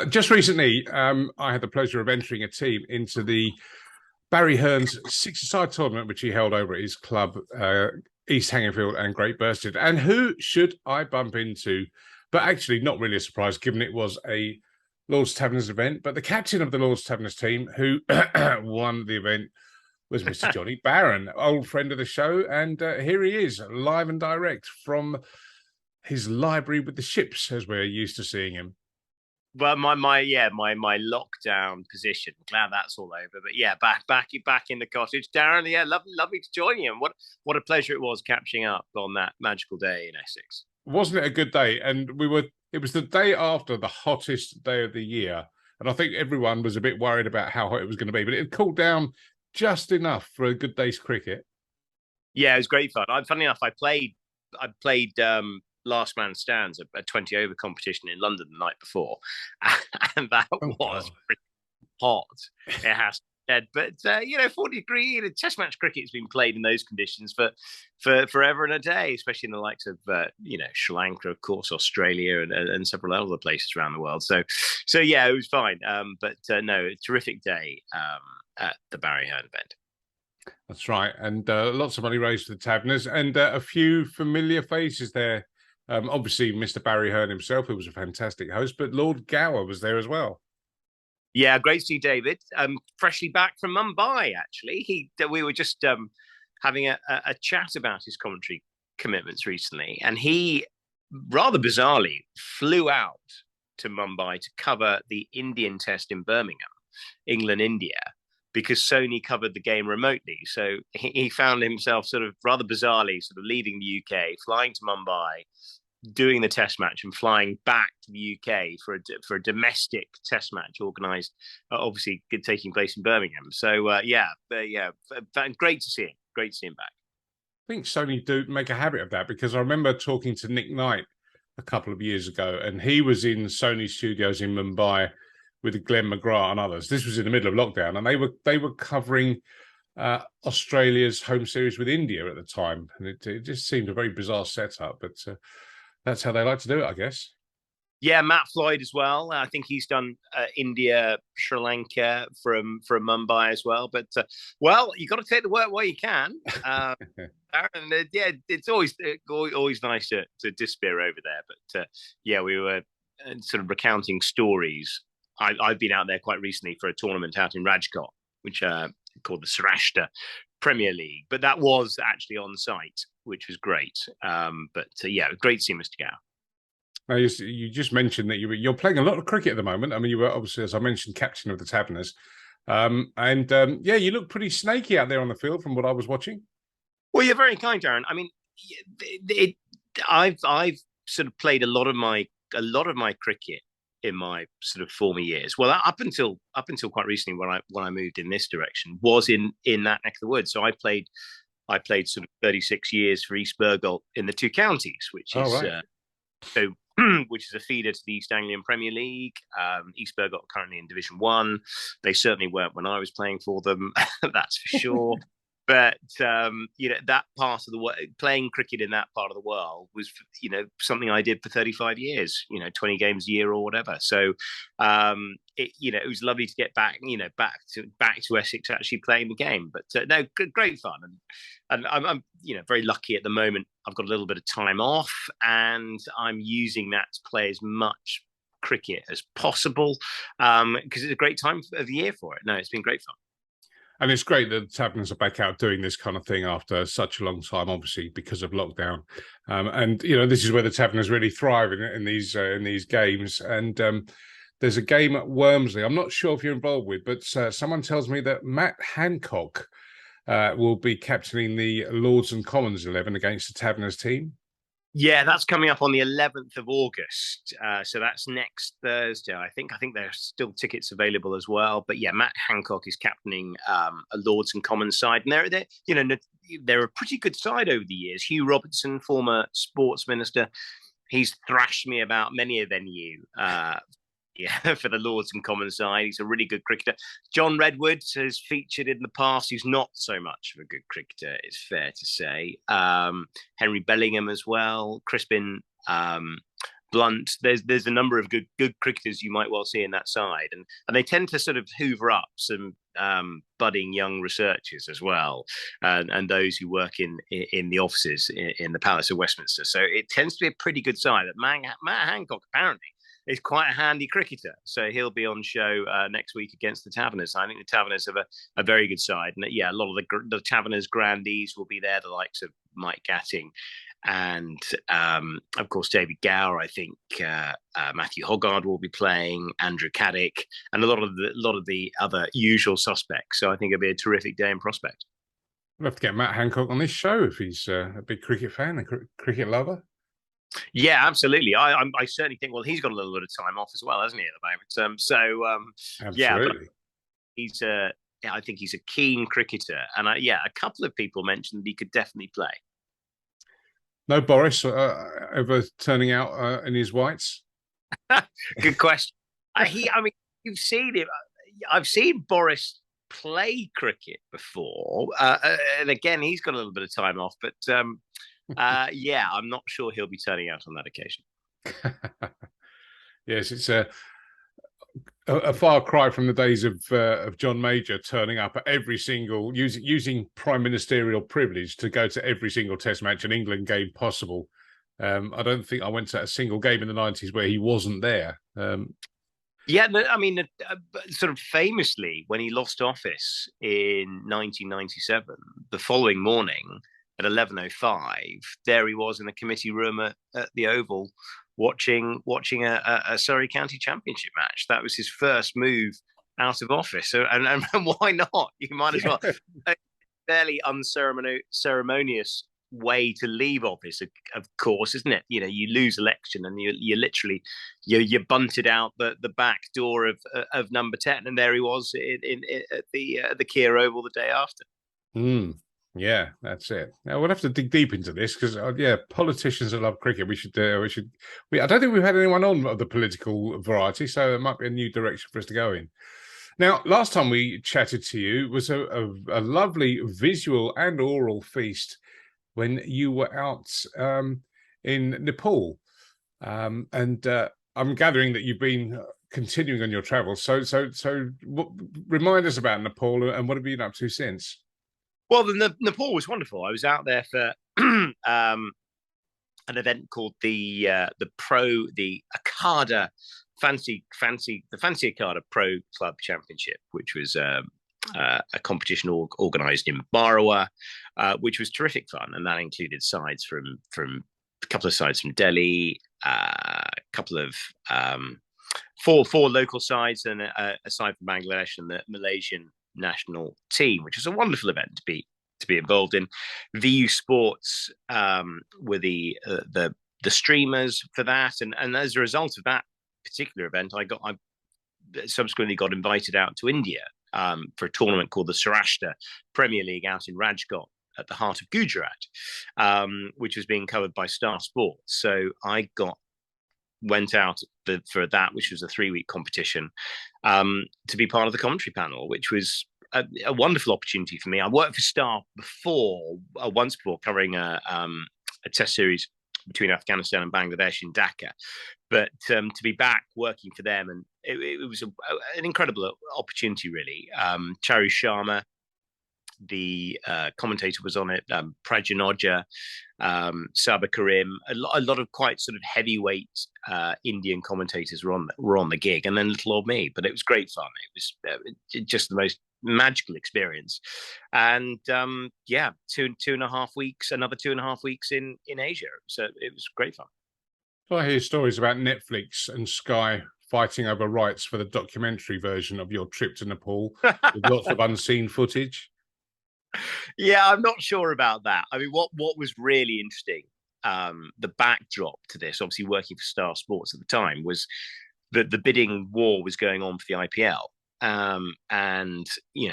Just recently, I had the pleasure of entering a team into the Barry Hearn's six-a-side tournament, which he held over at his club, East Hangingfield and Great Bursted. And who should I bump into? But actually, not really a surprise, given it was a Lord's Taverners event. But the captain of the Lord's Taverners team, who won the event, was Mr. Johnny Barran, old friend of the show. And here he is, live and direct from his library with the ships, as we're used to seeing him. Well, my lockdown position. Glad that's all over. But yeah, back in the cottage, Darren. Yeah, lovely to join you. And what a pleasure it was catching up on that magical day in Essex. Wasn't it a good day? And it was the day after the hottest day of the year. And I think everyone was a bit worried about how hot it was going to be, but it cooled down just enough for a good day's cricket. Yeah, it was great fun. Funny enough, I played last man stands, a 20 over competition in London the night before, and that Oh, was God. pretty hot. It has said, but 40-degree Test match cricket has been played in those conditions for forever and a day, especially in the likes of Sri Lanka, of course, Australia, and several other places around the world. So yeah, it was fine. But no, a terrific day at the Barry Hearn event. That's right. And lots of money raised for the Taverners and a few familiar faces there. Obviously, Mr. Barry Hearn himself, who was a fantastic host, but Lord Gower was there as well. Yeah, great to see David. Freshly back from Mumbai, actually. We were just having a chat about his commentary commitments recently, and he rather bizarrely flew out to Mumbai to cover the Indian Test in Birmingham, England, India, because Sony covered the game remotely. So he found himself sort of rather bizarrely sort of leaving the UK, flying to Mumbai, doing the test match and flying back to the UK for a domestic test match organised, obviously taking place in Birmingham. So great to see him. Great to see him back. I think Sony do make a habit of that because I remember talking to Nick Knight a couple of years ago, and he was in Sony studios in Mumbai with Glenn McGrath and others. This was in the middle of lockdown, and they were covering Australia's home series with India at the time, and it just seemed a very bizarre setup. But that's how they like to do it, I guess. Yeah, Matt Floyd as well. I think he's done India, Sri Lanka from Mumbai as well. But well, you got to take the work while you can. And yeah, it's always nice to disappear over there. But yeah, we were sort of recounting stories. I've been out there quite recently for a tournament out in Rajkot, which called the Sarashta Premier League. But that was actually on site, which was great. But yeah, great to see Mr. Gow. Now, you just mentioned that you're playing a lot of cricket at the moment. I mean, you were obviously, as I mentioned, captain of the Taverners. Yeah, you look pretty snaky out there on the field from what I was watching. Well, you're very kind, Darren. I mean, I've sort of played a lot of my cricket in my sort of former years. Well, up until quite recently, when I moved in this direction, was in that neck of the woods. So I played sort of 36 years for East Bergholt in the two counties, which Oh, is right. so which is a feeder to the East Anglian Premier League. East Bergholt currently in Division One. They certainly weren't when I was playing for them, that's for sure. But that part of the world, playing cricket in that part of the world was something I did for 35 years. 20 games a year or whatever. So it was lovely to get back to Essex actually playing the game. But no, great fun, and I'm very lucky at the moment. I've got a little bit of time off, and I'm using that to play as much cricket as possible because it's a great time of the year for it. No, it's been great fun. And it's great that the Taverners are back out doing this kind of thing after such a long time, obviously because of lockdown. And this is where the Taverners really thrive in these games. And there's a game at Wormsley. I'm not sure if you're involved with, but someone tells me that Matt Hancock will be captaining the Lords and Commons 11 against the Taverners team. Yeah, that's coming up on the 11th of August. So that's next Thursday. I think there's still tickets available as well. But yeah, Matt Hancock is captaining a Lords and Commons side, and they're a pretty good side over the years. Hugh Robertson, former sports minister, he's thrashed me about many a venue yeah, for the Lords and Commons side. He's a really good cricketer. John Redwood has featured in the past. He's not so much of a good cricketer, it's fair to say. Henry Bellingham as well. Crispin Blunt. There's a number of good cricketers you might well see in that side, and they tend to sort of hoover up some budding young researchers as well, and those who work in the offices in the Palace of Westminster. So it tends to be a pretty good side. Matt Hancock apparently is quite a handy cricketer, so he'll be on show next week against the Taverners. I think the Taverners have a very good side, and yeah, a lot of the Taverners grandees will be there, the likes of Mike Gatting, and of course David Gower. I think Matthew Hoggard will be playing, Andrew Caddick, and a lot of the other usual suspects. So I think it'll be a terrific day in prospect. We'll have to get Matt Hancock on this show if he's a big cricket fan, a cricket lover. Yeah, absolutely. I certainly think. Well, he's got a little bit of time off as well, hasn't he, at the moment? Absolutely. Yeah, he's I think he's a keen cricketer, and a couple of people mentioned that he could definitely play. No Boris ever turning out in his whites? Good question. I mean, you've seen him. I've seen Boris play cricket before, and again, he's got a little bit of time off, but. Yeah, I'm not sure he'll be turning out on that occasion. Yes, it's a far cry from the days of John Major turning up at every single using prime ministerial privilege to go to every single Test match and England game possible. I don't think I went to a single game in the 90s where he wasn't there. Yeah, I mean, sort of famously, when he lost office in 1997, the following morning at 11:05, there he was in the committee room at the Oval, watching a Surrey County Championship match. That was his first move out of office. So, and why not? You might as well. A fairly unceremonious way to leave office, of course, isn't it? You know, you lose election and you literally you bunted out the back door of number 10, and there he was at the Kia Oval the day after. Yeah, that's it. Now we'll have to dig deep into this because, politicians that love cricket. I don't think we've had anyone on of the political variety, so it might be a new direction for us to go in. Now, last time we chatted to you was a lovely visual and oral feast when you were out in Nepal, and I'm gathering that you've been continuing on your travels. So, remind us about Nepal and what have you been up to since? Well, Nepal was wonderful. I was out there for an event called the Akada Fancy Akada Pro Club Championship, which was a competition organised in Barawa, which was terrific fun, and that included sides from a couple of sides from Delhi, a couple of four local sides, and a side from Bangladesh, and the Malaysian national team, which was a wonderful event to be involved in. VU Sports were the streamers for that, and as a result of that particular event, I subsequently got invited out to India for a tournament called the Saurashtra Premier League out in Rajkot at the heart of Gujarat, which was being covered by Star Sports. So I went out for that, which was a 3-week competition, to be part of the commentary panel, which was a wonderful opportunity for me. I worked for Star once before, covering a test series between Afghanistan and Bangladesh in Dhaka. But to be back working for them, and it was an incredible opportunity, really. Charu Sharma, the commentator, was on it. Prajanoja, Sabah Karim, a lot of quite sort of heavyweight Indian commentators were on the gig, and then little old me. But it was great fun. It was just the most magical experience. And another 2.5 weeks in Asia. So it was great fun. So I hear stories about Netflix and Sky fighting over rights for the documentary version of your trip to Nepal with lots of unseen footage. Yeah, I'm not sure about that. I mean, what was really interesting, the backdrop to this, obviously working for Star Sports at the time, was that the bidding war was going on for the IPL, and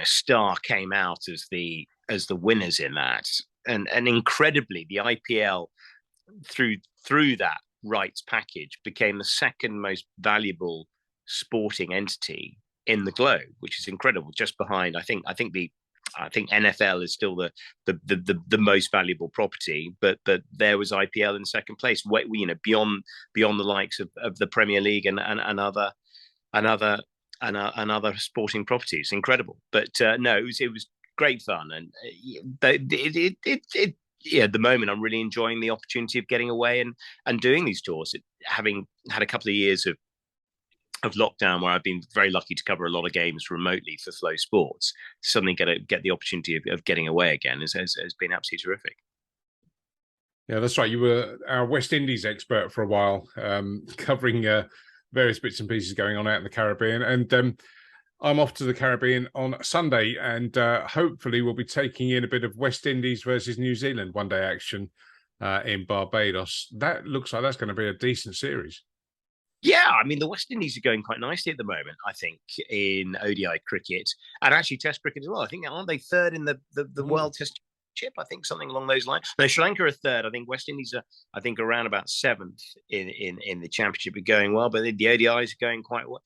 Star came out as the winners in that, and incredibly, the IPL through that rights package became the second most valuable sporting entity in the globe, which is incredible. Just behind, I think the I think NFL is still the most valuable property, but there was IPL in second place. Beyond the likes of the Premier League and other and other sporting properties. Incredible, but no, it was great fun, and at the moment I'm really enjoying the opportunity of getting away and doing these tours. Having had a couple of years of lockdown where I've been very lucky to cover a lot of games remotely for Flow Sports, suddenly get the opportunity of getting away again has been absolutely terrific. Yeah, that's right. You were our West Indies expert for a while, covering various bits and pieces going on out in the Caribbean. And I'm off to the Caribbean on Sunday, and hopefully we'll be taking in a bit of West Indies versus New Zealand one-day action in Barbados. That looks like that's going to be a decent series. Yeah, I mean, the West Indies are going quite nicely at the moment, I think, in ODI cricket and actually Test cricket as well. I think, aren't they third in the World Test Championship? I think something along those lines. No, Sri Lanka are third. I think West Indies are, I think, around about seventh in the championship. Are going well, but the ODIs are going quite well,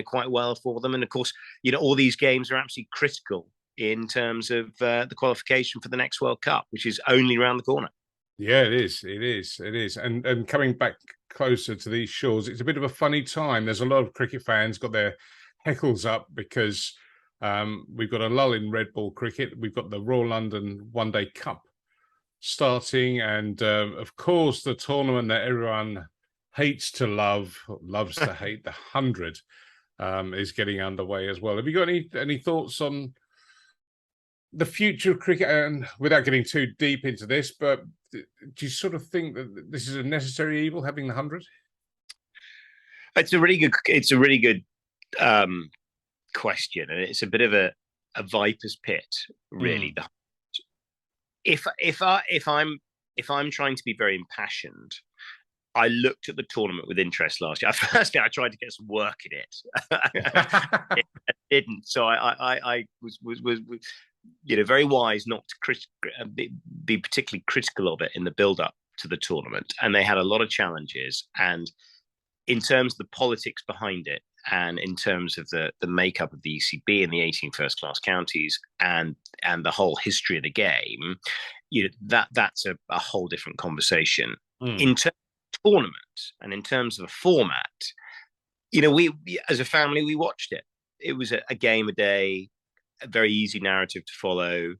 quite well for them. And of course, all these games are absolutely critical in terms of the qualification for the next World Cup, which is only around the corner. Yeah, it is. It is. It is. And coming back closer to these shores, it's a bit of a funny time. There's a lot of cricket fans got their heckles up because we've got a lull in red ball cricket. We've got the Royal London One Day Cup starting, and of course the tournament that everyone hates to love, loves to hate, the 100 is getting underway as well. Have you got any thoughts on the future of cricket, and without getting too deep into this, but do you sort of think that this is a necessary evil, having the 100? It's a really good question, and it's a bit of a viper's pit, really. If I'm trying to be very impassioned, I looked at the tournament with interest last year. Firstly, I tried to get some work in it. It didn't, so I was very wise not to be particularly critical of it in the build-up to the tournament. And they had a lot of challenges. And in terms of the politics behind it, and in terms of the makeup of the ECB and the 18 first-class counties and the whole history of the game, that's a whole different conversation. In terms of tournament and in terms of a format, we as a family, we watched it. It was a game a day, a very easy narrative to follow,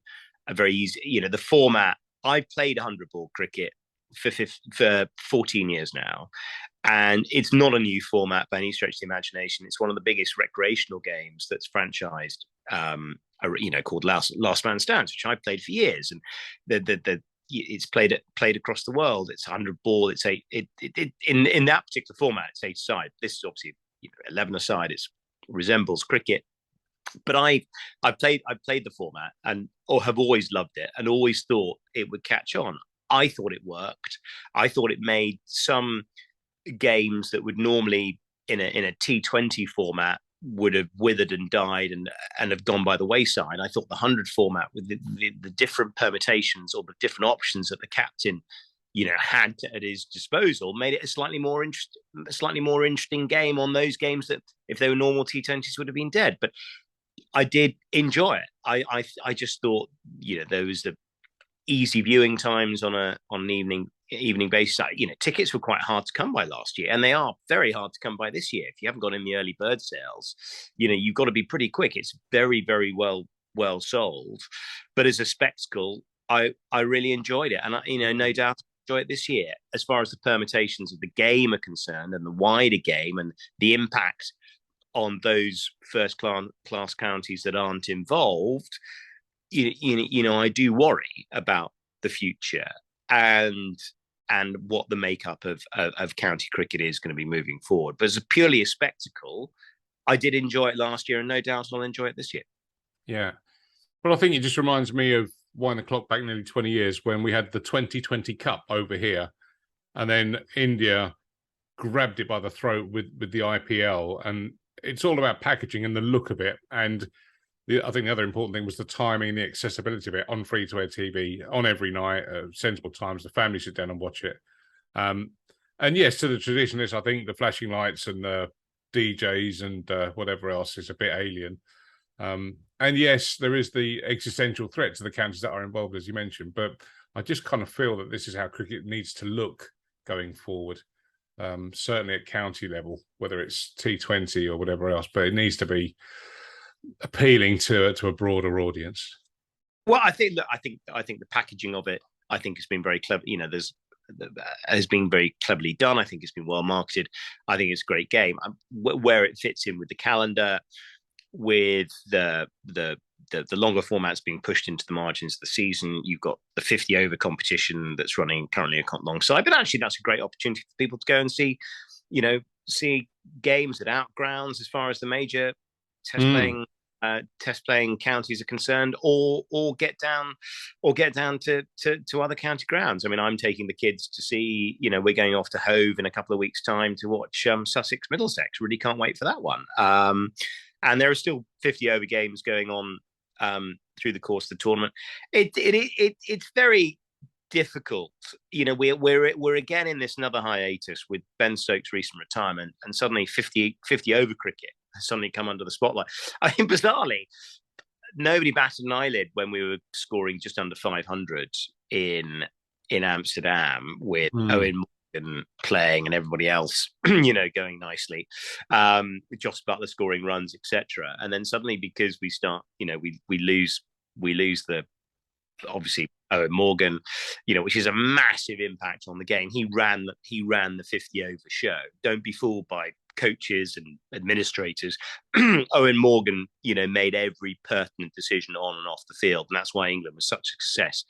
a very easy, the format. I've played 100 ball cricket for 14 years now, and it's not a new format by any stretch of the imagination. It's one of the biggest recreational games that's franchised, called Last Man Stands, which I've played for years, and it's played across the world. It's 100 ball. It's in that particular format, it's 8-a-side. This is obviously 11-a-side. It resembles cricket. But I've played the format or have always loved it and always thought it would catch on. I thought it worked. I thought it made some games that would normally in a T20 format would have withered and died and have gone by the wayside. I thought the 100 format with the different permutations or the different options that the captain had at his disposal made it a slightly more interesting game on those games that if they were normal T20s would have been dead. But I did enjoy it. I just thought, there was the easy viewing times on an evening basis. Tickets were quite hard to come by last year, and they are very hard to come by this year. If you haven't got in the early bird sales, you've got to be pretty quick. It's very, very well sold. But as a spectacle, I really enjoyed it, and no doubt enjoy it this year. As far as the permutations of the game are concerned, and the wider game, and the impact on those first class counties that aren't involved, I do worry about the future and what the makeup of county cricket is going to be moving forward. But as purely a spectacle, I did enjoy it last year, and no doubt I'll enjoy it this year. Yeah. Well, I think it just reminds me of wind the clock back nearly 20 years when we had the 2020 Cup over here, and then India grabbed it by the throat with the IPL, and it's all about packaging and the look of it. And I think the other important thing was the timing and the accessibility of it on free-to-air TV on every night, sensible times. The family sit down and watch it. And yes, to the traditionalists, I think the flashing lights and the DJs and whatever else is a bit alien. And yes, there is the existential threat to the counties that are involved, as you mentioned, but I just kind of feel that this is how cricket needs to look going forward. Certainly at county level, whether it's T20 or whatever else, but it needs to be appealing to a broader audience. Well, I think the packaging of it, I think, has been very clever. Has been very cleverly done. I think it's been well marketed. I think it's a great game. Where it fits in with the calendar, with the longer formats being pushed into the margins of the season. You've got the 50 over competition that's running currently alongside. But actually, that's a great opportunity for people to go and see games at outgrounds as far as the major test playing counties are concerned, or get down to other county grounds. I mean, I'm taking the kids to see, we're going off to Hove in a couple of weeks' time to watch Sussex Middlesex. Really can't wait for that one. And there are still 50 over games going on through the course of the tournament. It's very difficult. We're again in this another hiatus with Ben Stokes' recent retirement, and suddenly 50 over cricket has suddenly come under the spotlight. I mean, bizarrely, nobody batted an eyelid when we were scoring just under 500 in Amsterdam with Owen Morgan playing and everybody else, going nicely. Joss Butler scoring runs, etc. And then suddenly, because we start, we lose the, obviously, Owen Morgan, which is a massive impact on the game. He ran the 50 over show. Don't be fooled by coaches and administrators. Owen Morgan, made every pertinent decision on and off the field, and that's why England was such a success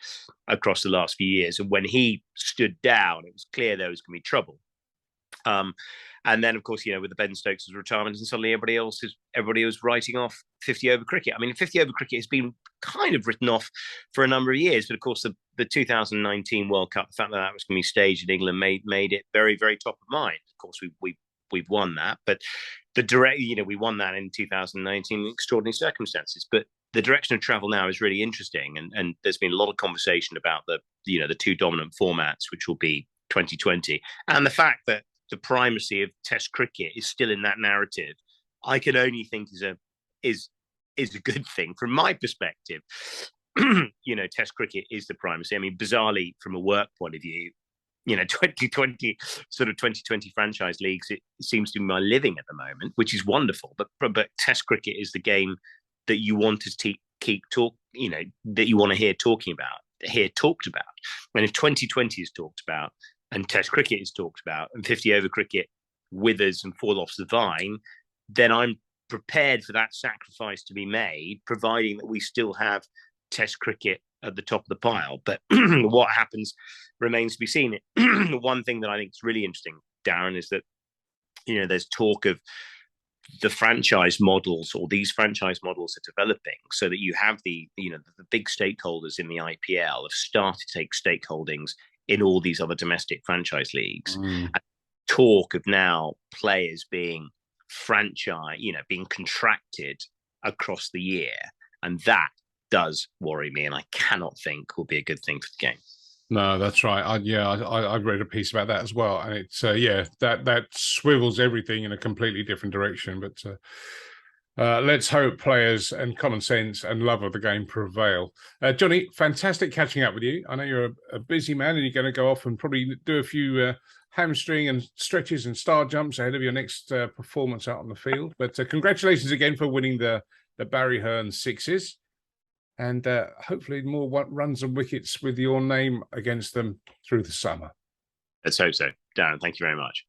across the last few years. And when he stood down, it was clear there was going to be trouble. And then, of course, with the Ben Stokes' retirement, and suddenly everybody was writing off 50 over cricket. I mean, 50 over cricket has been kind of written off for a number of years, but of course, the 2019 World Cup, the fact that was going to be staged in England, made it very, very top of mind. Of course, we've won that, but we won that in 2019 in extraordinary circumstances. But the direction of travel now is really interesting, and there's been a lot of conversation about the two dominant formats, which will be 2020, and the fact that the primacy of Test cricket is still in that narrative, I can only think is a good thing from my perspective. Test cricket is the primacy. I mean, bizarrely, from a work point of view, 2020 franchise leagues, it seems to be my living at the moment, which is wonderful. But Test cricket is the game that you want to keep that you want to hear talked about. And if 2020 is talked about, and Test cricket is talked about, and 50 over cricket withers and fall off the vine, then I'm prepared for that sacrifice to be made, providing that we still have Test cricket at the top of the pile. But what happens remains to be seen. One thing that I think is really interesting, Darren, is that there's talk of the franchise models, or these franchise models are developing, so that you have the big stakeholders in the IPL have started to take stakeholdings in all these other domestic franchise leagues. And talk of now players being being contracted across the year, and that does worry me, and I cannot think will be a good thing for the game. No, that's right. I read a piece about that as well, and it's that swivels everything in a completely different direction. But let's hope players and common sense and love of the game prevail. Johnny, fantastic catching up with you. I know you're a busy man, and you're going to go off and probably do a few hamstring and stretches and star jumps ahead of your next performance out on the field. But congratulations again for winning the Barry Hearn sixes. And hopefully more runs and wickets with your name against them through the summer. Let's hope so. Darren, thank you very much.